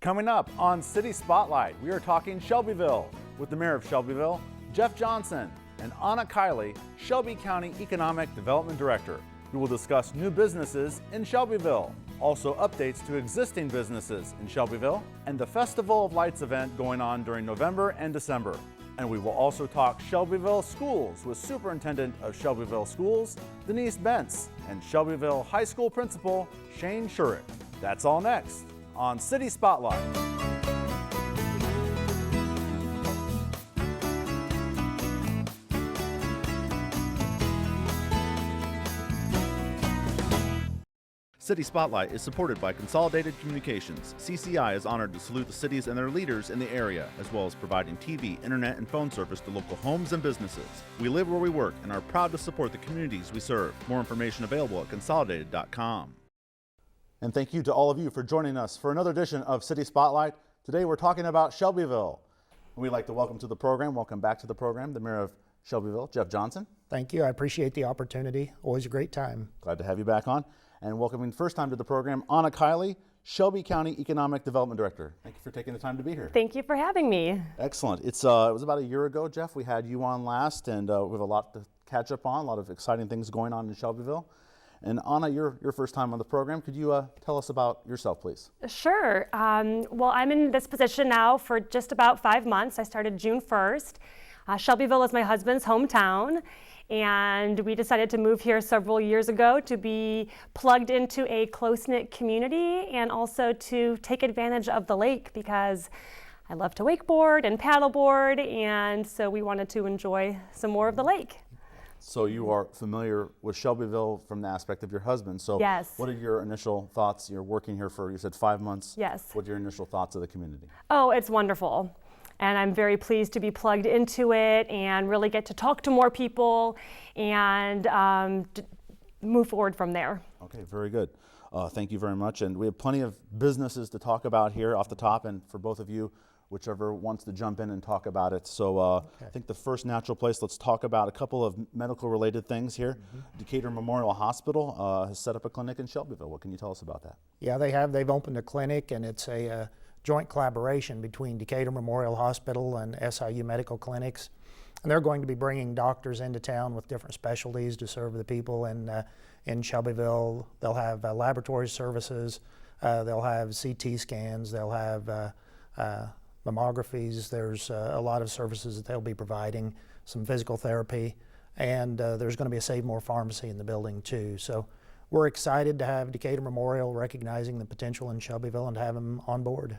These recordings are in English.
Coming up on City Spotlight, we are talking Shelbyville with the Mayor of Shelbyville, Jeff Johnson, and Anna Kiley, Shelby County Economic Development Director. We will discuss new businesses in Shelbyville, also updates to existing businesses in Shelbyville, and the Festival of Lights event going on during November and December. And we will also talk Shelbyville Schools with Superintendent of Shelbyville Schools, Denise Bence, and Shelbyville High School Principal, Shane Schurict. That's all next on City Spotlight. City Spotlight is supported by Consolidated Communications. CCI is honored to salute the cities and their leaders in the area, as well as providing TV, internet, and phone service to local homes and businesses. We live where we work and are proud to support the communities we serve. More information available at consolidated.com. And thank you to all of you for joining us for another edition of City Spotlight. Today we're talking about Shelbyville. We'd like to welcome to the program, welcome back to the program, the Mayor of Shelbyville, Jeff Johnson. Thank you. I appreciate the opportunity. Always a great time. Glad to have you back on. And welcoming first time to the program, Anna Kiley, Shelby County Economic Development Director. Thank you for taking the time to be here. Thank you for having me. Excellent. It was about a year ago, Jeff, we had you on last, and we have a lot to catch up on, a lot of exciting things going on in Shelbyville. And Anna, your first time on the program. Could you tell us about yourself, please? Sure. Well, I'm in this position now for just about 5 months. I started June 1st. Shelbyville is my husband's hometown, and we decided to move here several years ago to be plugged into a close-knit community and also to take advantage of the lake because I love to wakeboard and paddleboard, and so we wanted to enjoy some more of the lake. So you are familiar with Shelbyville from the aspect of your husband. So yes. What are your initial thoughts? You're working here for, you said 5 months. Yes. What are your initial thoughts of the community? Oh, it's wonderful. And I'm very pleased to be plugged into it and really get to talk to more people and move forward from there. Okay, very good. Thank you very much. And we have plenty of businesses to talk about here off the top, and for both of you, whichever wants to jump in and talk about it. So okay. I think the first natural place, let's talk about a couple of medical related things here. Mm-hmm. Decatur Memorial Hospital has set up a clinic in Shelbyville. What can you tell us about that? Yeah, they have. They've opened a clinic, and it's a joint collaboration between Decatur Memorial Hospital and SIU Medical Clinics. And they're going to be bringing doctors into town with different specialties to serve the people in Shelbyville. They'll have laboratory services, they'll have CT scans, they'll have mammographies. There's a lot of services that they'll be providing, some physical therapy, and there's going to be a Save More pharmacy in the building too. So we're excited to have Decatur Memorial recognizing the potential in Shelbyville and to have them on board.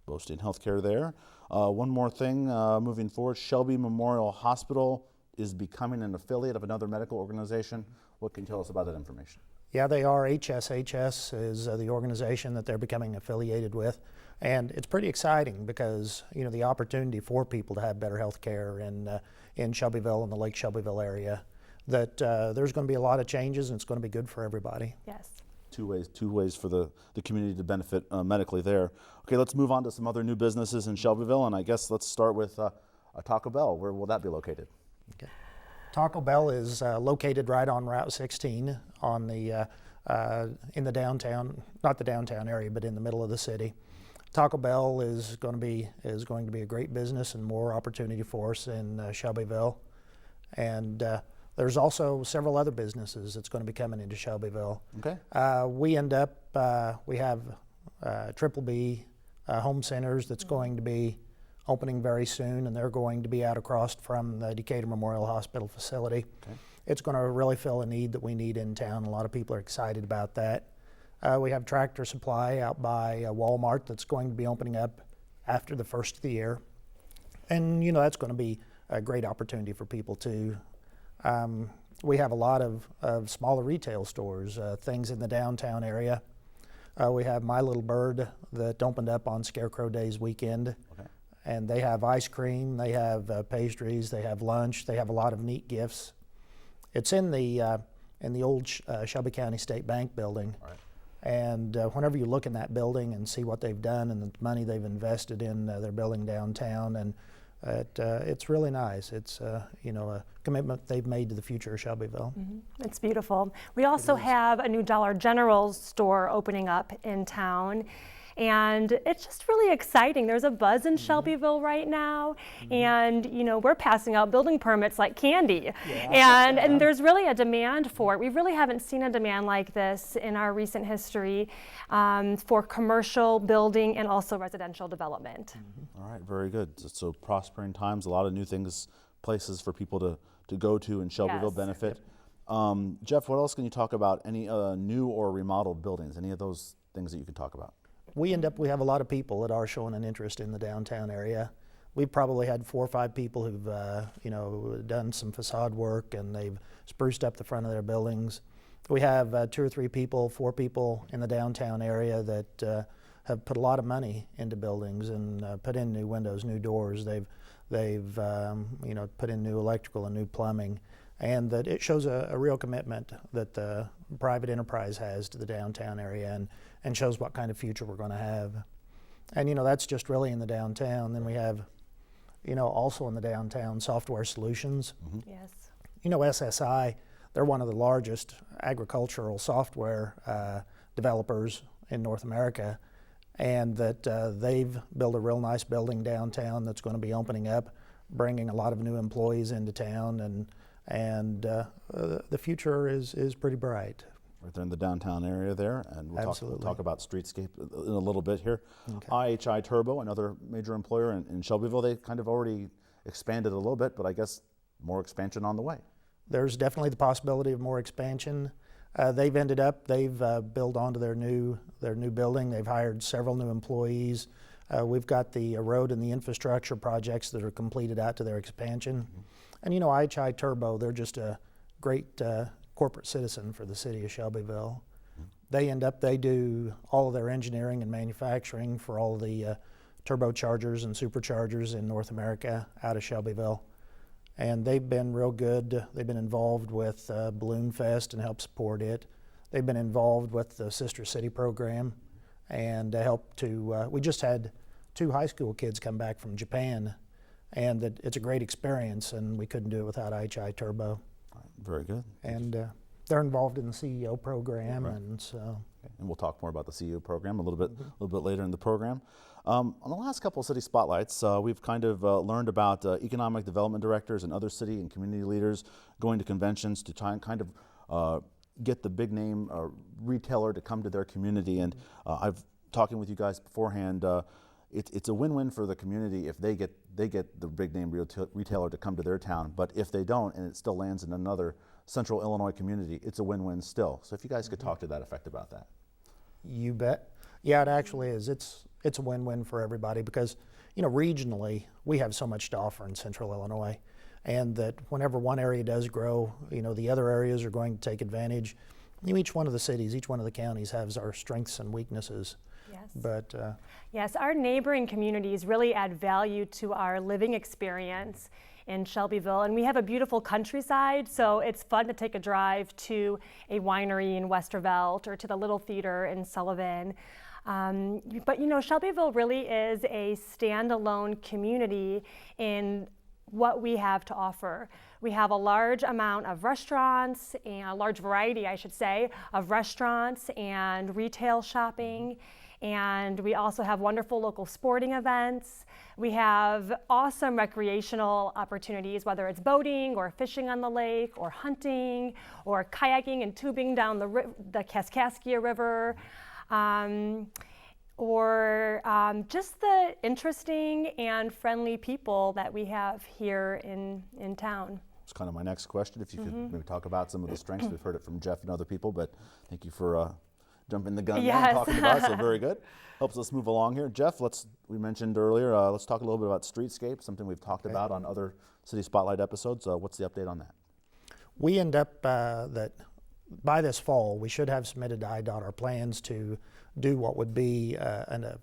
Boasting healthcare there. One more thing moving forward, Shelby Memorial Hospital is becoming an affiliate of another medical organization. What can you tell us about that information? Yeah, they are. HSHS is the organization that they're becoming affiliated with. And it's pretty exciting because, you know, the opportunity for people to have better health care in Shelbyville and the Lake Shelbyville area, that there's going to be a lot of changes and it's going to be good for everybody. Yes. Two ways for the community to benefit medically there. Okay, let's move on to some other new businesses in Shelbyville, and I guess let's start with a Taco Bell. Where will that be located? Okay. Taco Bell is located right on Route 16 on the in the downtown, not the downtown area, but in the middle of the city. Taco Bell is going to be a great business and more opportunity for us in Shelbyville, and there's also several other businesses that's going to be coming into Shelbyville. Okay. We have Triple B Home Centers that's going to be opening very soon, and they're going to be out across from the Decatur Memorial Hospital facility. Okay. It's going to really fill a need that we need in town. A lot of people are excited about that. We have Tractor Supply out by Walmart that's going to be opening up after the first of the year. And, you know, that's going to be a great opportunity for people too. We have a lot of smaller retail stores, things in the downtown area. We have My Little Bird that opened up on Scarecrow Days weekend. Okay. And they have ice cream, they have pastries, they have lunch, they have a lot of neat gifts. It's in the old Shelby County State Bank building. Right. And whenever you look in that building and see what they've done and the money they've invested in their building downtown, and it's really nice. It's you know, a commitment they've made to the future of Shelbyville. Mm-hmm. It's beautiful. We also have a new Dollar General store opening up in town, And it's just really exciting. There's a buzz in Shelbyville right now, and we're passing out building permits like candy. And there's really a demand for it. We really haven't seen a demand like this in our recent history for commercial building and also residential development. All right, very good. So prospering times, a lot of new things, places for people to go to in Shelbyville benefit. Jeff, what else can you talk about? Any new or remodeled buildings? Any of those things that you can talk about? We have a lot of people that are showing an interest in the downtown area. We've probably had 4 or 5 people who've done some facade work, and they've spruced up the front of their buildings. We have 2 or 3 people, 4 people in the downtown area that have put a lot of money into buildings and put in new windows, new doors. They've put in new electrical and new plumbing, and that it shows a real commitment that the private enterprise has to the downtown area, and shows what kind of future we're going to have. And that's just really in the downtown. Then we have also in the downtown, Software Solutions. Yes. SSI, they're one of the largest agricultural software developers in North America, and that they've built a real nice building downtown that's going to be opening up, bringing a lot of new employees into town, and the future is pretty bright. Right there in the downtown area there, and we'll talk about streetscape in a little bit here. Okay. IHI Turbo, another major employer in Shelbyville, they kind of already expanded a little bit, but I guess more expansion on the way. There's definitely the possibility of more expansion. They've built onto their new building. They've hired several new employees. We've got the road and the infrastructure projects that are completed out to their expansion. And IHI Turbo, they're just a great corporate citizen for the city of Shelbyville. They do all of their engineering and manufacturing for all of the turbochargers and superchargers in North America out of Shelbyville. And they've been real good. They've been involved with Balloon Fest and helped support it. They've been involved with the Sister City program, and helped to, we just had 2 high school kids come back from Japan, and it's a great experience, and we couldn't do it without IHI Turbo. Very good. And they're involved in the CEO program, right. And so. And we'll talk more about the CEO program a little bit later in the program. On the last couple of city spotlights, we've kind of learned about economic development directors and other city and community leaders going to conventions to try and kind of get the big name retailer to come to their community. And I've talking with you guys beforehand. It's a win-win for the community if they get the big name retailer to come to their town. But if they don't, and it still lands in another central Illinois community, it's a win-win still. So if you guys could talk to that effect about that. You bet. Yeah, it actually is. It's a win-win for everybody because, regionally, we have so much to offer in central Illinois, and that whenever one area does grow, the other areas are going to take advantage. Each one of the cities, each one of the counties has our strengths and weaknesses. Yes. But yes, our neighboring communities really add value to our living experience in Shelbyville, and we have a beautiful countryside, so it's fun to take a drive to a winery in Westervelt or to the Little Theater in Sullivan. But Shelbyville really is a standalone community in what we have to offer. We have a large amount of restaurants, and a large variety, I should say, of restaurants and retail shopping. And we also have wonderful local sporting events. We have awesome recreational opportunities, whether it's boating or fishing on the lake or hunting or kayaking and tubing down the Kaskaskia River. Or just the interesting and friendly people that we have here in town. It's kind of my next question. If you could maybe talk about some of the strengths. We've heard it from Jeff and other people, but thank you for jumping the gun Yes. and talking about it. So very good. Helps us move along here. Jeff, we mentioned earlier, let's talk a little bit about streetscape, something we've talked about on other City Spotlight episodes. What's the update on that? we end up that by this fall, we should have submitted to IDOT our plans to do what would be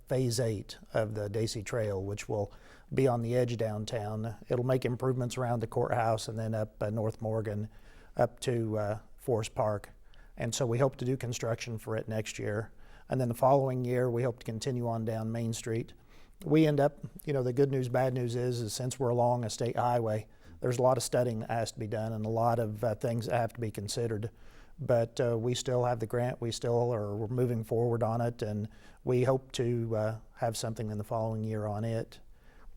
phase 8 of the Daisy Trail, which will be on the edge of downtown. It'll make improvements around the courthouse and then up North Morgan up to Forest Park. And so we hope to do construction for it next year. And then the following year, we hope to continue on down Main Street. We end up, the good news, bad news is since we're along a state highway, there's a lot of studying that has to be done and a lot of things that have to be considered. but we still have the grant. We still are moving forward on it, and we hope to have something in the following year on it.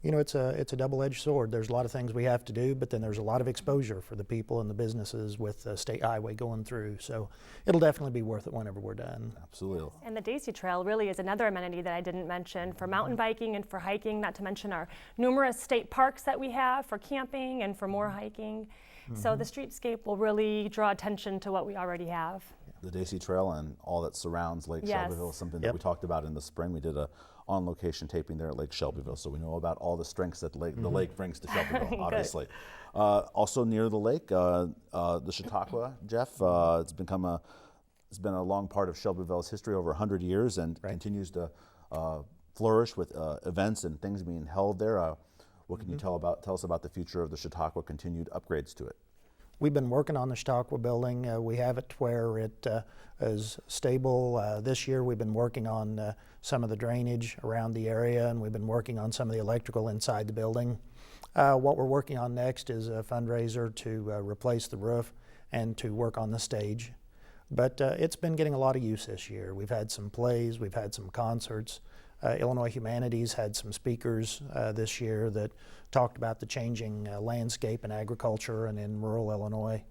You know, it's a double-edged sword. There's a lot of things we have to do, but then there's a lot of exposure for the people and the businesses with the state highway going through. So it'll definitely be worth it whenever we're done. Absolutely. And the Daisy Trail really is another amenity that I didn't mention for mountain biking and for hiking, not to mention our numerous state parks that we have for camping and for more hiking. So the streetscape will really draw attention to what we already have. The Daisy Trail and all that surrounds Lake Yes. Shelbyville is something that we talked about in the spring. We did a on-location taping there at Lake Shelbyville, so we know about all the strengths that the lake brings to Shelbyville, obviously. Also near the lake, the Chautauqua, Jeff, it's been a long part of Shelbyville's history, over 100 years, and continues to flourish with events and things being held there. What can you tell us about the future of the Chautauqua, continued upgrades to it? We've been working on the Chautauqua building. We have it to where it is stable. This year we've been working on some of the drainage around the area, and we've been working on some of the electrical inside the building. What we're working on next is a fundraiser to replace the roof and to work on the stage. But it's been getting a lot of use this year. We've had some plays, we've had some concerts. Illinois Humanities had some speakers this year that talked about the changing landscape in agriculture and in rural Illinois.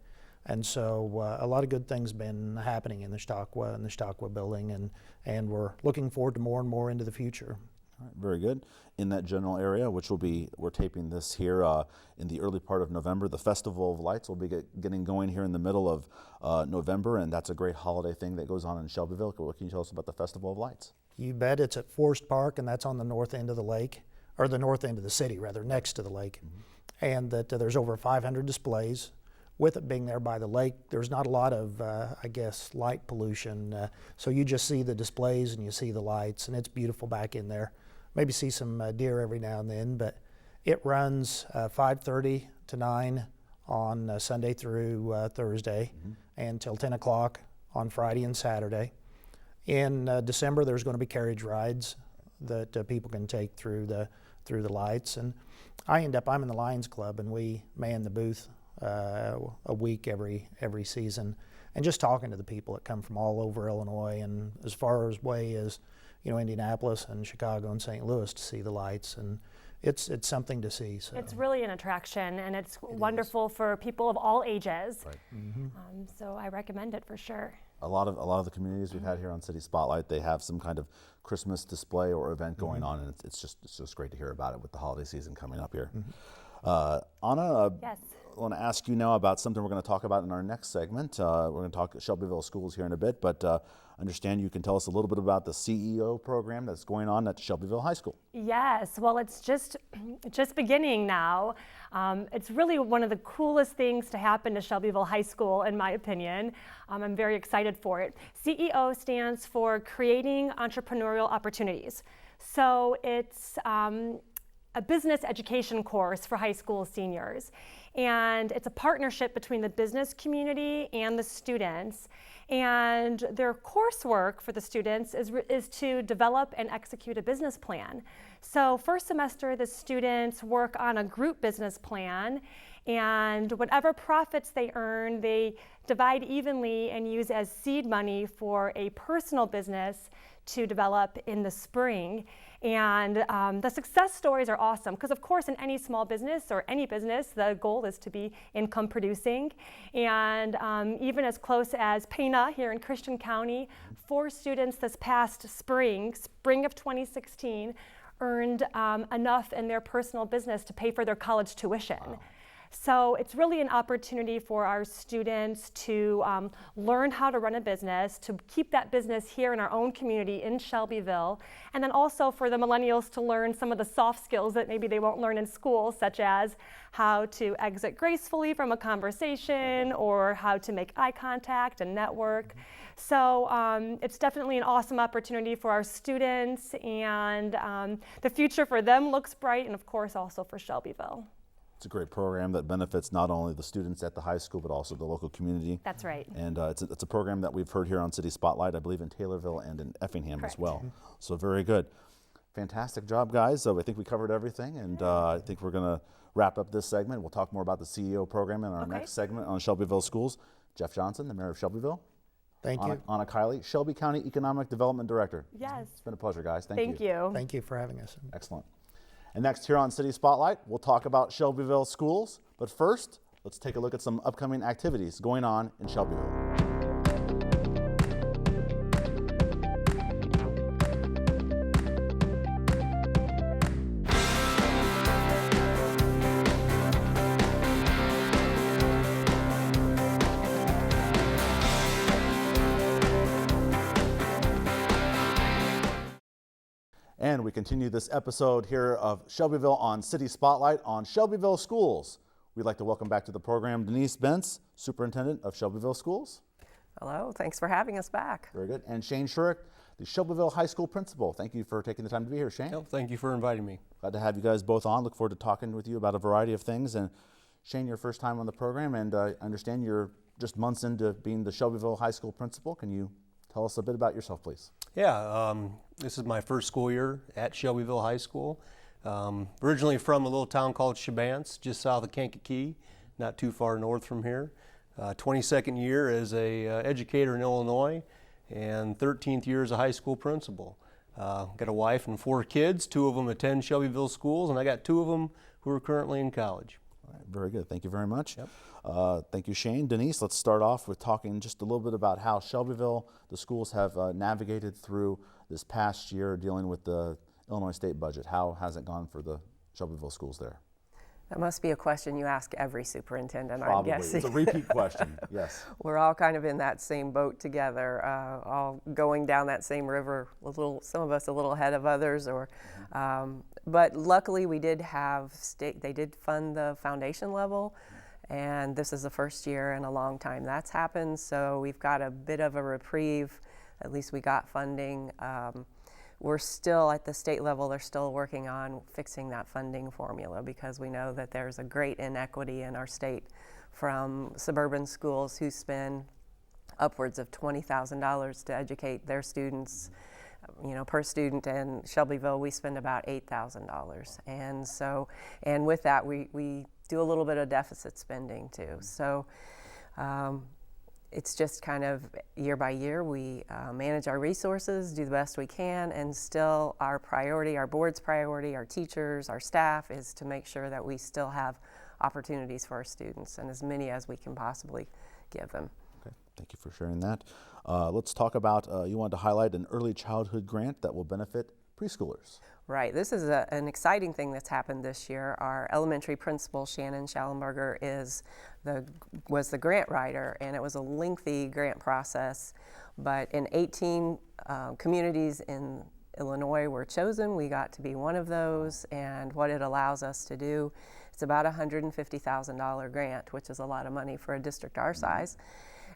And so a lot of good things been happening in the Chautauqua building, and we're looking forward to more and more into the future. All right, very good. In that general area, we're taping this here in the early part of November. The Festival of Lights will be getting going here in the middle of November, and that's a great holiday thing that goes on in Shelbyville. What can you tell us about the Festival of Lights? You bet. It's at Forest Park, and that's on the north end of the lake, or the north end of the city, rather, next to the lake. And that there's over 500 displays. With it being there by the lake, there's not a lot of, I guess, light pollution. So you just see the displays and you see the lights, and it's beautiful back in there. Maybe see some deer every now and then, but it runs 5:30 to 9 on Sunday through Thursday, and till 10 o'clock on Friday and Saturday. In December, there's going to be carriage rides that people can take through the lights, and I'm in the Lions Club, and we man the booth a week every season, and just talking to the people that come from all over Illinois and as far away as Indianapolis and Chicago and St. Louis to see the lights, and it's something to see. So it's really an attraction, and it's wonderful for people of all ages. Right. So I recommend it for sure. A lot of the communities we've had here on City Spotlight, they have some kind of Christmas display or event going on, and it's just great to hear about it with the holiday season coming up here. Anna, Yes. I want to ask you now about something we're going to talk about in our next segment. We're going to talk Shelbyville Schools here in a bit, but I understand you can tell us a little bit about the CEO program that's going on at Shelbyville High School. Yes, well, it's just beginning now. It's really one of the coolest things to happen to Shelbyville High School, in my opinion. I'm very excited for it. CEO stands for Creating Entrepreneurial Opportunities. So it's a business education course for high school seniors. And it's a partnership between the business community and the students. And their coursework for the students is to develop and execute a business plan. So first semester, the students work on a group business plan, and whatever profits they earn, they divide evenly and use as seed money for a personal business to develop in the spring. And the success stories are awesome because, of course, in any small business or any business, the goal is to be income producing. And even as close as Pana here in Christian County, 4 students this past spring of 2016, earned enough in their personal business to pay for their college tuition. Wow. So it's really an opportunity for our students to learn how to run a business, to keep that business here in our own community in Shelbyville, and then also for the millennials to learn some of the soft skills that maybe they won't learn in school, such as how to exit gracefully from a conversation or how to make eye contact and network. So it's definitely an awesome opportunity for our students, and the future for them looks bright, and of course also for Shelbyville. It's a great program that benefits not only the students at the high school, but also the local community. That's right. And it's a program that we've heard here on City Spotlight, I believe in Taylorville and in Effingham Correct. as well. So very good. Fantastic job, guys. So I think we covered everything, and I think we're going to wrap up this segment. We'll talk more about the CEO program in our next segment on Shelbyville Schools. Jeff Johnson, the Mayor of Shelbyville. Thank you. Anna Kiley, Shelby County Economic Development Director. Yes. It's been a pleasure, guys. Thank you. Thank you for having us. Excellent. And next here on City Spotlight, we'll talk about Shelbyville Schools. But first, let's take a look at some upcoming activities going on in Shelbyville. And we continue this episode here of Shelbyville on City Spotlight on Shelbyville Schools. We'd like to welcome back to the program Denise, Bence, Superintendent of Shelbyville Schools. Hello, thanks for having us back. Very good. And Shane Schurict, the Shelbyville High School Principal. Thank you for taking the time to be here, Shane. Well, thank you for inviting me. Glad to have you guys both on. Look forward to talking with you about a variety of things. And Shane, your first time on the program, and I understand you're just months into being the Shelbyville High School Principal. Can you tell us a bit about yourself, please? Yeah, this is my first school year at Shelbyville High School. Originally from a little town called Bence, just south of Kankakee, not too far north from here. 22nd year as a educator in Illinois, and 13th year as a high school principal. Got a wife and 4 kids. 2 of them attend Shelbyville schools, and I got 2 of them who are currently in college. All right, very good. Thank you very much. Yep. Thank you, Shane. Denise, let's start off with talking just a little bit about how Shelbyville, the schools have navigated through this past year dealing with the Illinois state budget. How has it gone for the Shelbyville schools there? That must be a question you ask every superintendent, Probably. I'm guessing. It's a repeat question, yes. We're all kind of in that same boat together, all going down that same river, some of us a little ahead of others. But luckily we did have, they did fund the foundation level, and this is the first year in a long time that's happened, so we've got a bit of a reprieve. At least we got funding. We're still at the state level, they're still working on fixing that funding formula, because we know that there's a great inequity in our state from suburban schools who spend upwards of $20,000 to educate their students, per student. And Shelbyville, we spend about $8,000. And with that, we do a little bit of deficit spending too. So it's just kind of year by year, we manage our resources, do the best we can, and still our priority, our board's priority, our teachers, our staff, is to make sure that we still have opportunities for our students, and as many as we can possibly give them. Okay, thank you for sharing that. Let's talk about, you wanted to highlight an early childhood grant that will benefit preschoolers. Right, this is an exciting thing that's happened this year. Our elementary principal, Shannon Schallenberger, was the grant writer, and it was a lengthy grant process, but in 18 communities in Illinois were chosen. We got to be one of those, and what it allows us to do, it's about a $150,000 grant, which is a lot of money for a district our size.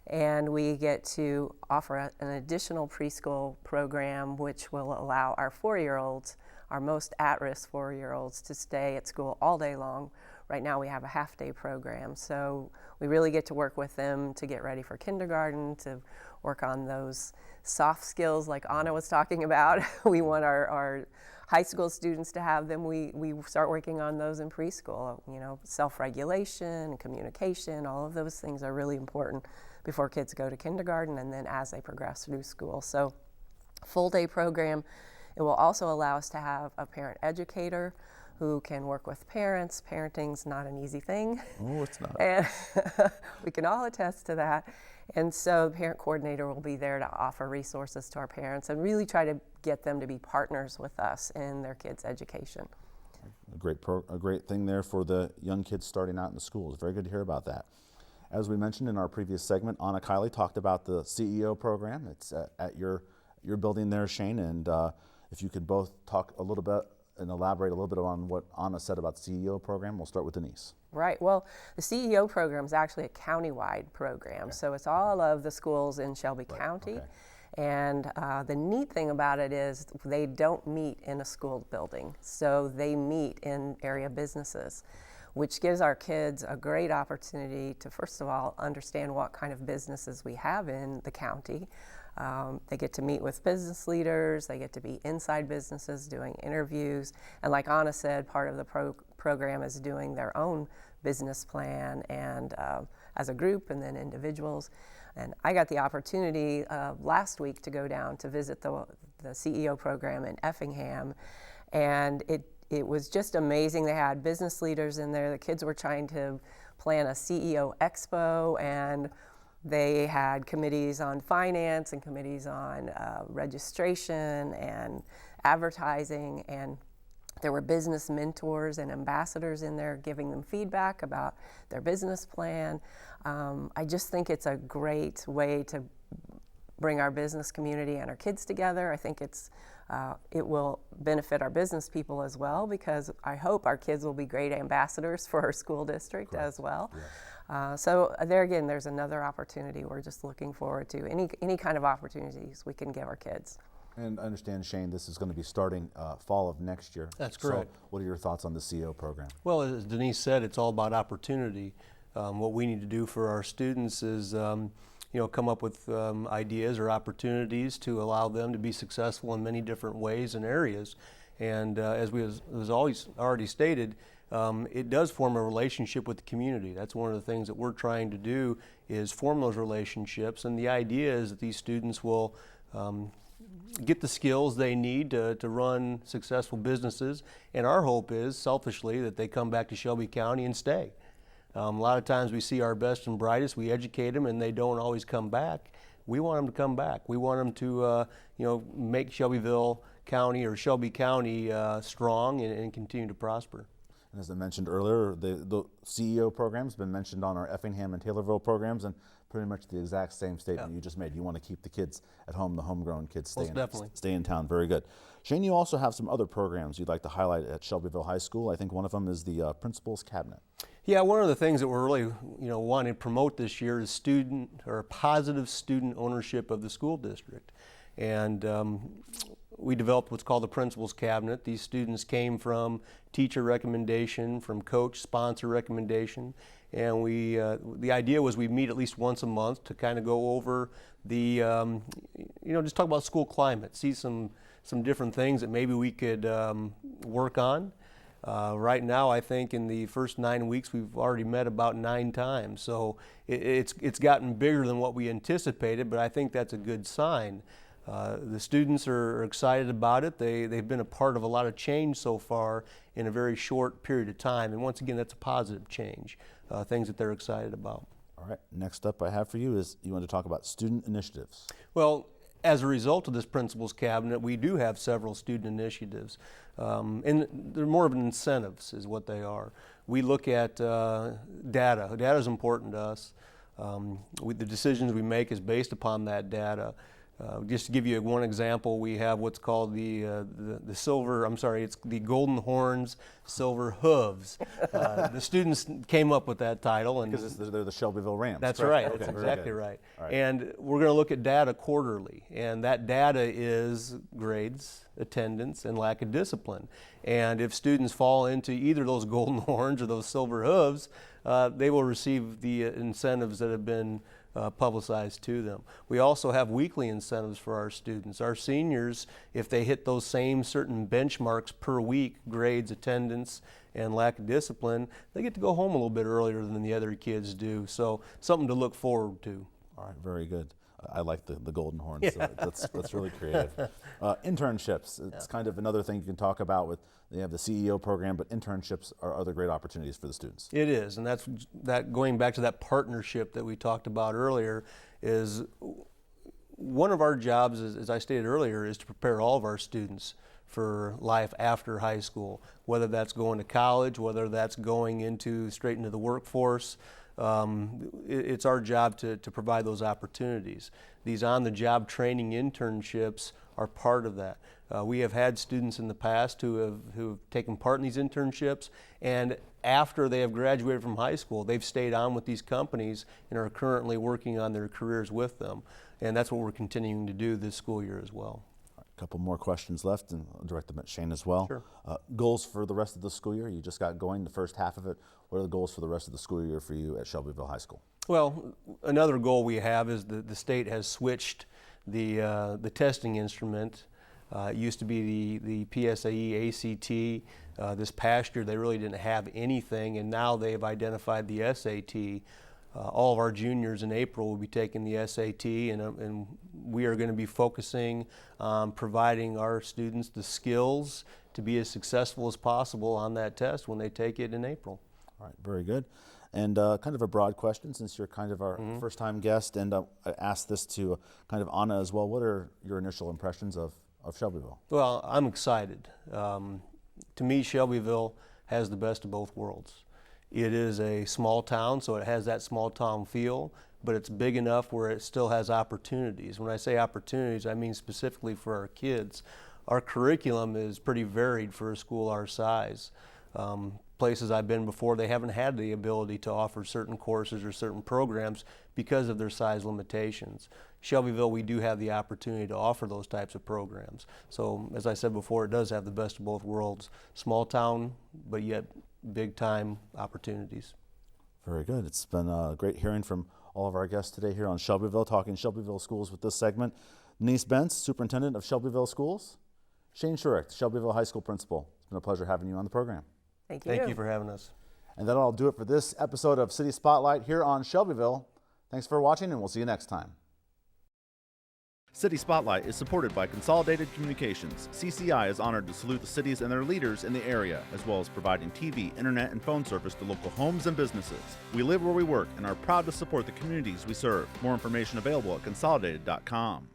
And we get to offer an additional preschool program which will allow our 4-year-olds, our most at-risk 4-year-olds, to stay at school all day long. Right now we have a half-day program, so we really get to work with them to get ready for kindergarten, to work on those soft skills like Anna was talking about. We want our high school students to have them. We start working on those in preschool. Self-regulation, communication, all of those things are really important before kids go to kindergarten and then as they progress through school. So full day program. It will also allow us to have a parent educator who can work with parents. Parenting's not an easy thing. Oh, it's not. And we can all attest to that. And so the parent coordinator will be there to offer resources to our parents and really try to get them to be partners with us in their kids' education. A great thing there for the young kids starting out in the schools. Very good to hear about that. As we mentioned in our previous segment, Anna Kiley talked about the CEO program. It's at your building there, Shane, and if you could both talk a little bit and elaborate a little bit on what Anna said about the CEO program. We'll start with Denise. Right. Well, the CEO program is actually a county-wide program, so it's all of the schools in Shelby County. Okay. And the neat thing about it is they don't meet in a school building, so they meet in area businesses, which gives our kids a great opportunity to, first of all, understand what kind of businesses we have in the county. They get to meet with business leaders, they get to be inside businesses doing interviews, and like Anna said, part of the program is doing their own business plan, and as a group and then individuals. And I got the opportunity last week to go down to visit the CEO program in Effingham, and it was just amazing. They had business leaders in there. The kids were trying to plan a CEO expo, and they had committees on finance and committees on registration and advertising, and there were business mentors and ambassadors in there giving them feedback about their business plan. I just think it's a great way to bring our business community and our kids together. I think it will benefit our business people as well, because I hope our kids will be great ambassadors for our school district as well. Yes. So there again, there's another opportunity. We're just looking forward to any kind of opportunities we can give our kids. And I understand, Shane, this is going to be starting fall of next year. That's correct. So what are your thoughts on the CEO program? Well, as Denise said, it's all about opportunity. What we need to do for our students is come up with ideas or opportunities to allow them to be successful in many different ways and areas. And as was always already stated, it does form a relationship with the community. That's one of the things that we're trying to do, is form those relationships. And the idea is that these students will get the skills they need to run successful businesses. And our hope is, selfishly, that they come back to Shelby County and stay. A lot of times we see our best and brightest, we educate them, and they don't always come back. We want them to come back. We want them to make Shelbyville County or Shelby County strong and continue to prosper. And as I mentioned earlier, the CEO program has been mentioned on our Effingham and Taylorville programs, and pretty much the exact same statement you just made. You want to keep the kids at home, the homegrown kids stay in town. Very good. Shane, you also have some other programs you'd like to highlight at Shelbyville High School. I think one of them is the Principal's Cabinet. Yeah, one of the things that we're really wanting to promote this year is positive student ownership of the school district. And we developed what's called the Principal's Cabinet. These students came from teacher recommendation, from coach sponsor recommendation, and the idea was we meet at least once a month to kind of go over the just talk about school climate, see some different things that maybe we could work on. Right now, I think in the first 9 weeks, we've already met about 9 times. So it's gotten bigger than what we anticipated, but I think that's a good sign. The students are excited about it. They've been a part of a lot of change so far in a very short period of time. And once again, that's a positive change, things that they're excited about. All right, next up I have for you is you want to talk about student initiatives. Well, as a result of this Principal's Cabinet, we do have several student initiatives. And they're more of incentives is what they are. We look at data. Data is important to us. The decisions we make is based upon that data. Just to give you one example, we have what's called it's the Golden Horns Silver Hooves. The students came up with that title. Because they're the Shelbyville Rams. That's correct? right, Okay, that's exactly right. Right. And we're going to look at data quarterly, and that data is grades, attendance, and lack of discipline. And if students fall into either those Golden Horns or those Silver Hooves, they will receive the incentives that have been publicized to them. We also have weekly incentives for our students. Our seniors, if they hit those same certain benchmarks per week, grades, attendance, and lack of discipline, they get to go home a little bit earlier than the other kids do. So something to look forward to. All right, very good. I like the Golden Horns. Yeah. So that's really creative. Internships, it's kind of another thing you can talk about with, they have the CEO program, but internships are other great opportunities for the students. It is, and that's going back to that partnership that we talked about earlier, is one of our jobs, as I stated earlier, is to prepare all of our students for life after high school, whether that's going to college, whether that's going straight into the workforce. It's our job to provide those opportunities. These on-the-job training internships are part of that. We have had students in the past who have taken part in these internships, and after they have graduated from high school, they've stayed on with these companies and are currently working on their careers with them. And that's what we're continuing to do this school year as well. A couple more questions left, and I'll direct them at Shane as well. Sure. Goals for the rest of the school year? You just got going the first half of it. What are the goals for the rest of the school year for you at Shelbyville High School? Well, another goal we have is the state has switched the testing instrument It used to be the PSAE, ACT. This past year they really didn't have anything, and now they've identified the SAT. All of our juniors in April will be taking the SAT, and we are going to be focusing on providing our students the skills to be as successful as possible on that test when they take it in April. All right, very good. And kind of a broad question, since you're kind of our first-time guest, and I asked this to kind of Anna as well. What are your initial impressions of Shelbyville? Well, I'm excited. To me, Shelbyville has the best of both worlds. It is a small town, so it has that small town feel, but it's big enough where it still has opportunities. When I say opportunities, I mean specifically for our kids. Our curriculum is pretty varied for a school our size. Places I've been before, they haven't had the ability to offer certain courses or certain programs because of their size limitations. Shelbyville, we do have the opportunity to offer those types of programs. So, as I said before, it does have the best of both worlds. Small town, but yet big time opportunities. Very good. It's been great hearing from all of our guests today here on Shelbyville, talking Shelbyville schools with this segment. Denise Bence, Superintendent of Shelbyville Schools. Shane Schurict, Shelbyville High School Principal. It's been a pleasure having you on the program. Thank you. Thank you for having us. And that'll do it for this episode of City Spotlight here on Shelbyville. Thanks for watching, and we'll see you next time. City Spotlight is supported by Consolidated Communications. CCI is honored to salute the cities and their leaders in the area, as well as providing TV, internet, and phone service to local homes and businesses. We live where we work and are proud to support the communities we serve. More information available at consolidated.com.